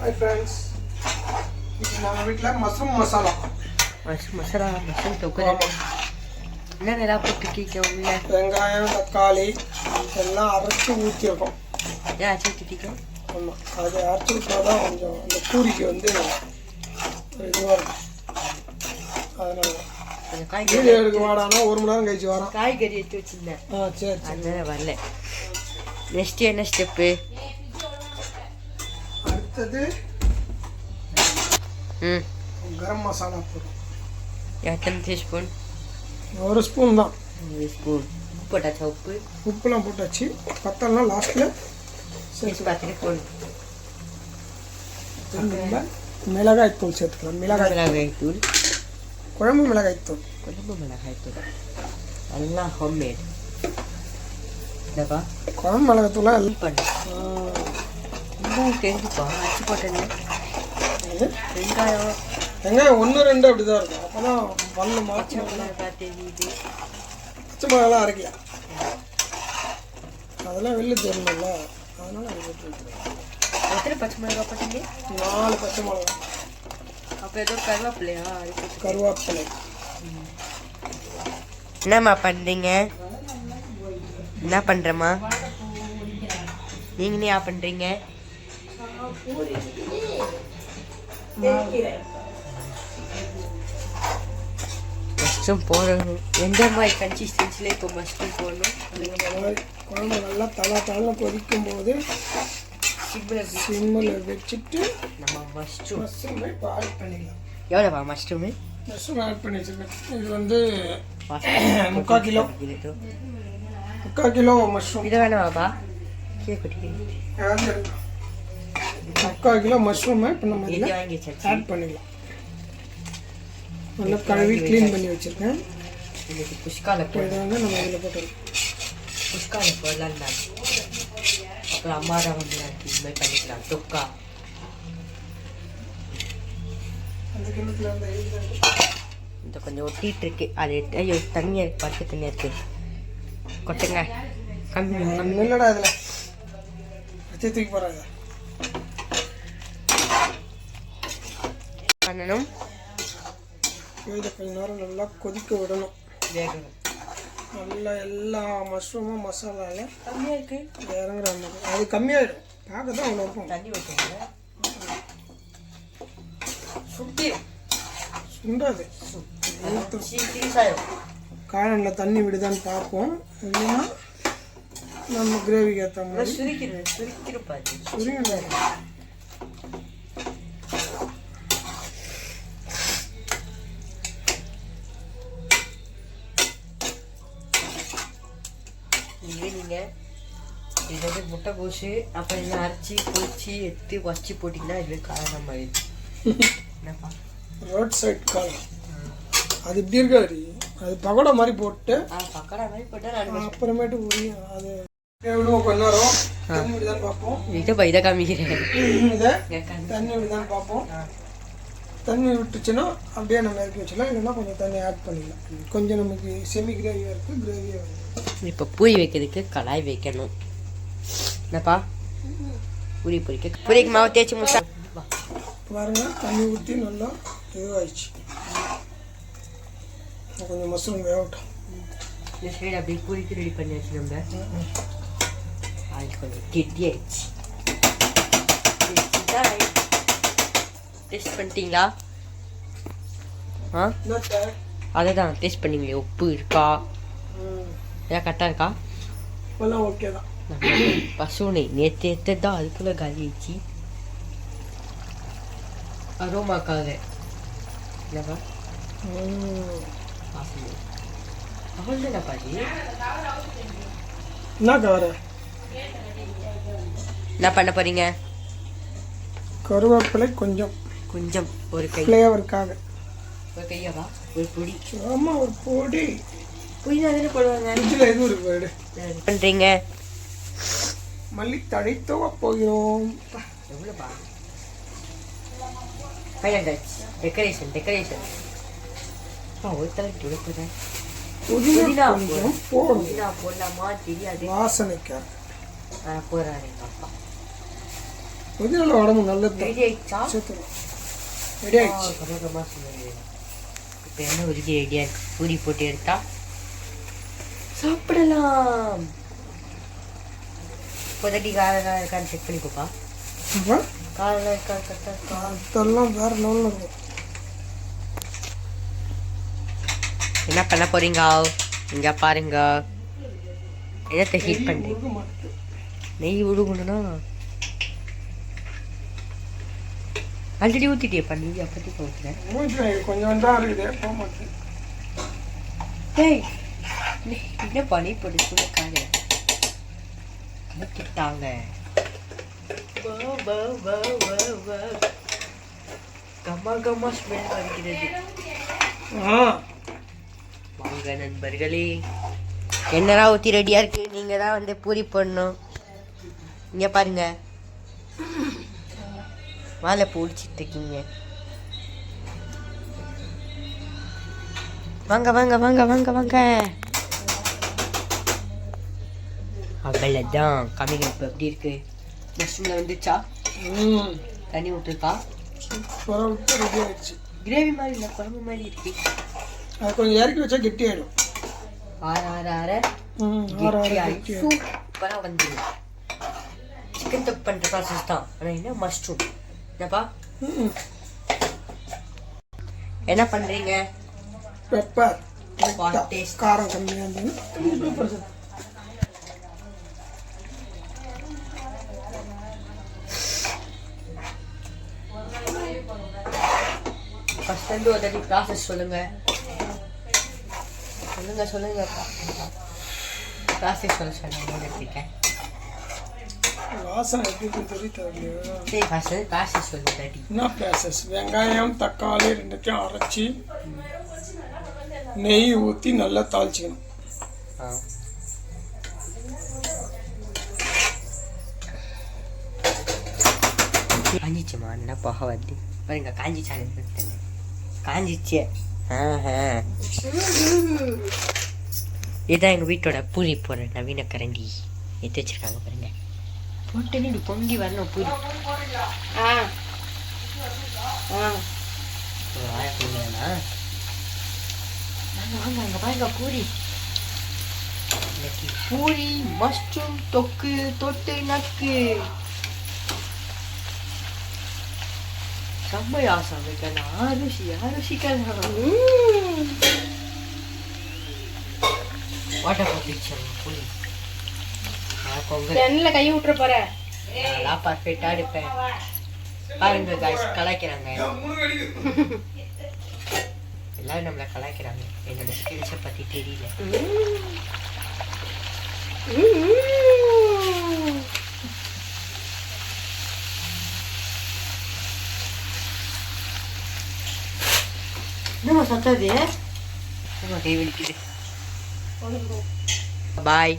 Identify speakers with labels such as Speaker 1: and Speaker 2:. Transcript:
Speaker 1: Hi friends, இது நம்ம வீட்டில் மஷ்ரூம் மசாலா.
Speaker 2: மஷ்ரூம் தொக்கு என்னென்ன போட்டுருக்கீங்க உள்ள?
Speaker 1: வெங்காயம், தக்காளி எல்லாம் அரைச்சி ஊற்றிருக்கோம்.
Speaker 2: ஏன் அரைச்சி ஊற்றிட்டீங்க?
Speaker 1: ஆமாம், அது அரைச்சி ஊற்றினா தான் கொஞ்சம் அந்த பூரிக்கு வந்து ஒரு இதுவாக இருக்கும். அதனால வீடியோ எடுக்க வாடானா 1 மணி நேரம் கழிச்சு வரோம்.
Speaker 2: காய்கறி எடுத்து வச்சுருந்தேன்.
Speaker 1: சரி,
Speaker 2: அதனால வரல. நெக்ஸ்ட் என்ன ஸ்டெப்பு?
Speaker 1: அடுத்தது கரம் மசாலா போடும்.
Speaker 2: எத்தனை டீஸ்பூன்?
Speaker 1: 1 ஸ்பூன் தான்.
Speaker 2: 1 ஸ்பூன். உப்பு போட்டாச்சா?
Speaker 1: உப்புலாம் போட்டாச்சு. பத்தலாம் லாஸ்ட்டில்
Speaker 2: சேர்த்து பார்த்துட்டு போடணும்.
Speaker 1: மிளகாய் தூள் சேர்த்துக்கலாம். மிளகாய்
Speaker 2: தூள்,
Speaker 1: குழம்பு மிளகாய் தூள்.
Speaker 2: எல்லாம் ஹோம்மேட். என்னப்பா
Speaker 1: குழம்பு மிளகாய் தூளாக எல்லாம்
Speaker 2: பண்ணு. தெரிஞ்சுப்பா அரைச்சி போட்டேன்னு.
Speaker 1: வெங்காயம் 1 2 அப்படி தான் இருக்கும். அப்போ தான் பண்ணு மாற்றி
Speaker 2: தெரியுது.
Speaker 1: பச்சை மிளகாலாம் அரைக்கலாம். அதெல்லாம் வெளில தெரியணும்ல, அதனால அது போட்டு வைக்கிறேன்.
Speaker 2: எத்தனை பச்சை மிளகா போட்டீங்க?
Speaker 1: 4 பச்சை மிளகா.
Speaker 2: அப்போ ஏதோ கருவேப்பிலையா?
Speaker 1: கருவேப்பிலை.
Speaker 2: என்னம்மா பண்ணுறீங்க? என்ன பண்ணுறம்மா? நீங்கள் என்ன பண்ணுறீங்க? மஷ்ரூம் போடணும். எந்த மாதிரி கன்சிஸ்டன்சியில் இப்போ மஷ்ரூம் போடணும்?
Speaker 1: குழம்பு நல்லா தலை கொதிக்கும் போது சிம்மில் வச்சுட்டு
Speaker 2: நம்ம மஷ்ரூம்
Speaker 1: இப்போ ஆட் பண்ணிடலாம்.
Speaker 2: எவ்வளோப்பா மஷ்ரூமு?
Speaker 1: மஷ்ரூம் ஆட் பண்ணி வச்சுருக்கேன். இது வந்து 3/4 கிலோ. 3/4 kilo mushroom.
Speaker 2: இதை வேணாமாப்பா? கேட்குறீங்க?
Speaker 1: 3/4 கிலோ மஷ்ரூமை இப்போ நம்ம இதில் ஆட் பண்ணிடலாம். நல்லா கழுவி க்ளீன் பண்ணி வச்சுருக்கேன்.
Speaker 2: இன்னைக்கு புஷ்கால
Speaker 1: இதை வந்து நம்ம இதில் போட்டுருக்கோம்.
Speaker 2: புஷ்கால போடலாம் தான். அப்புறம் அம்மா தான் வந்து இது மாதிரி பண்ணிக்கலாம். தொக்கா
Speaker 1: அந்த கிணத்துல அந்த
Speaker 2: இந்த கொஞ்சம் ஒட்டிகிட்டு இருக்கு. அது ஐயோ தண்ணியாக இருக்கு, பச்சை தண்ணியாக இருக்கு. கொட்டுங்க. கம்மி
Speaker 1: இல்லைடா, அதில் வச்சு தூக்கி போகிறாங்க.
Speaker 2: பண்ணணும்.
Speaker 1: இதை கொஞ்ச நேரம் நல்லா கொதிக்க விடணும்.
Speaker 2: வேகணும்.
Speaker 1: நல்லா எல்லா மஷ்ரூமும் மசாலாவில்
Speaker 2: கம்மியாக இருக்குது
Speaker 1: இறங்குற மாதிரி. அது கம்மியாகிடும். பார்க்க தான் அவ்வளோ இருக்கும்.
Speaker 2: தண்ணி ஊற்றுங்க. சுட்டி
Speaker 1: சுண்டாது. காலனில் தண்ணி விடுதான்னு பார்ப்போம். இல்லைன்னா நம்ம கிரேவிக்கு ஏற்ற மாதிரி சுருங்க.
Speaker 2: இதுவே நீங்கள் இதாவது முட்டைக்கோசு அப்புறம் என்ன அரைச்சி பொரிச்சு எடுத்து வச்சு போட்டிங்கன்னா இதுவே காரணம் ஆயிடுச்சு. என்னப்பா
Speaker 1: ரோட் சைட் காலம் அது இப்படி இருக்காது. அது பக்கோடா மாதிரி போட்டு
Speaker 2: பக்கோடா மாதிரி போட்டால்
Speaker 1: அப்புறமேட்டு அது விடுவோம். கொஞ்ச நேரம் தண்ணி விடுதான்னு பார்ப்போம்.
Speaker 2: இதை காமிக்கிறேன்.
Speaker 1: இதை தண்ணி விடுதான்னு பார்ப்போம். தண்ணி விட்டுச்சுன்னா அப்படியே நம்ம இறக்கி வச்சிடலாம். இல்லைன்னா கொஞ்சம் தண்ணி ஆட் பண்ணிடலாம். கொஞ்சம் நமக்கு செமி கிரேவியாக இருக்குது, கிரேவியாக இருக்குது.
Speaker 2: இப்போ பூரி வைக்கிறதுக்கு கடாய் வைக்கணும். என்னப்பா பூரி பூரிக்கு மாவு தேய்ச்சி முட்டா
Speaker 1: பாருங்க. தண்ணி ஊற்றி நல்லா இதுவாகிடுச்சு. கொஞ்சம் மஷ்ரூம் வேகட்டும்.
Speaker 2: இந்த சைடு அப்படியே பூரிக்கு ரெடி பண்ணியாச்சு. நம்ம அது கொஞ்சம் கெட்டியாயிடுச்சு. டேஸ்ட் பண்ணிட்டீங்களா? அதை தான் டேஸ்ட் பண்ணிங்களே. உப்பு இருக்கா? ஏன் கரெக்டாக இருக்கா?
Speaker 1: எல்லாம் ஓகே தான்.
Speaker 2: பசுனை நேற்று தான் அதுக்குள்ளே காலி ஆயிடுச்சு. அரோமாக்காக என்னப்பா அவள் தான் பாதி
Speaker 1: என்ன கவர
Speaker 2: என்ன பண்ண போறீங்க?
Speaker 1: கருவேப்பிலை கொஞ்சம்
Speaker 2: கொஞ்சம் ஒரு கை
Speaker 1: ஃப்ளேவருக்காக.
Speaker 2: ஒரு கையாவா? ஒரு பொடி.
Speaker 1: ஆமாம், ஒரு பொடி.
Speaker 2: பொடி தானே போடுவாங்க.
Speaker 1: இதில் எதுவும் இருக்கு பாரு.
Speaker 2: பண்ணுறீங்க?
Speaker 1: மல்லித்தழை தூவ போகிறோம்.
Speaker 2: எவ்வளோப்பா? Final touch. டெக்கரேஷன். ஒரு தலைக்கு விழுப்புறேன். புதினா போடலாமா தெரியாது.
Speaker 1: வாசனைக்காக
Speaker 2: போடுறாரு எங்கள் அப்பா.
Speaker 1: புதினால உடம்பு நல்லது தான்.
Speaker 2: ரெடி ஆயிடுச்சா?
Speaker 1: சேர்த்துடும். ரெடி ஆயிடுச்சு.
Speaker 2: கமகமா சொன்னது. இப்போ என்ன உருகி ரெடியாக இருக்கு. பூரி போட்டு எடுத்தா சாப்பிடலாம். இப்போதைக்கு காரம் இருக்கான்னு செக் பண்ணிக்கோப்பா.
Speaker 1: அப்போ
Speaker 2: காரம் இருக்கா கரெக்டாக இருக்கா?
Speaker 1: இதெல்லாம் வேற லெவலில் இருக்கும்.
Speaker 2: என்ன பண்ண போறீங்க? இங்க பாருங்க, எதை ஹீட் பண்ணி
Speaker 1: உருக மாட்டேங்குது.
Speaker 2: நெய் உருகணும்னா ஆல்ரெடி ஊற்றிட்டியே பண்ணி அப்போதைக்கு ஊற்றுறேன்.
Speaker 1: கொஞ்சம் தான் இருக்குது, போக மாட்டேன்.
Speaker 2: ஏய் என்ன பண்ணி போட்டு சொல்லிருக்காங்க கிட்டாங்க. கம்மா கம்மா ஸ்மெல் வருகிறது. வாங்க நண்பர்களே, என்னடா ஊற்றி ரெடியாக இருக்கு. நீங்கள் தான் வந்து பூரி போடணும். இங்கே பாருங்க, வாழை பிடிச்சிட்டு இருக்கீங்க. வாங்க வாங்க வாங்க வாங்க வாங்க. அவ்வளோதான். கம்மிங்க. இப்போ எப்படி இருக்கு? மஷ்ரூமில் வந்துச்சா? தண்ணி ஊற்றுக்கா?
Speaker 1: சூப்பராக விட்டு ரெடி ஆயிடுச்சு.
Speaker 2: கிரேவி மாதிரி இல்லை, குழம்பு மாதிரி இருக்கு.
Speaker 1: அது கொஞ்சம் இறக்கி வச்சா கெட்டி ஆகிடும்.
Speaker 2: சூப்பராக வந்துடும். சிக்கன் தொக் பண்ணுற ப்ராசஸ் தான். ஆனால் என்ன மஷ்ரூம் என்னப்பா? என்ன பண்ணுறீங்க?
Speaker 1: பெப்பர்
Speaker 2: டேஸ்ட்
Speaker 1: காரம் கம்மியாக இருந்தது.
Speaker 2: ஃபர்ஸ்ட் வந்து ஒரு ப்ராசஸ் சொல்லுங்க சொல்லுங்க சொல்லுங்க. ப்ராசஸ் சொல்லுங்க. இருக்கேன்
Speaker 1: வாசனை எப்படி இருக்குன்னு சொல்லி தரலையா?
Speaker 2: சரி ஃபர்ஸ்ட் ப்ராசஸ் சொல்லுங்க. டாடி
Speaker 1: என்ன ப்ராசஸ்? வெங்காயம் தக்காளி ரெண்டுத்தையும் அரைச்சி நெய் ஊற்றி நல்லா தாளிச்சிக்கணும்.
Speaker 2: காஞ்சிச்சுமா? என்ன புகை வந்து பாருங்க. காஞ்சிச்சானு காஞ்சிச்சு. இதுதான் எங்கள் வீட்டோட பூரி போடுற நவீன கரண்டி எடுத்து வச்சிருக்காங்க பாருங்க. போட்டு நீ பொங்கி வரணும் பூரி. வாழைப்பூரினா வாங்க அங்கே பாருங்க பூரி. இன்னைக்கு பூரி மஷ்ரூம் தொக்கு தொட்டு நக்கு. செம்மையா சமைக்கலாம். ருசிக்கலாம். வாட்டர் பிக்சர் பூரி
Speaker 3: எண்ணில் கை விட்டுற போற.
Speaker 2: நான் பர்ஃபெக்டா இருப்பேன். பாருங்க காய்ஸ், கலாய்க்கிறாங்க. எல்லாரும் நம்மளை கலாய்க்கிறாங்க. என்னோட ஸ்கில்ஸை பத்தி தெரியல. என்ன சத்தது? கை வலிக்குது. பாய்.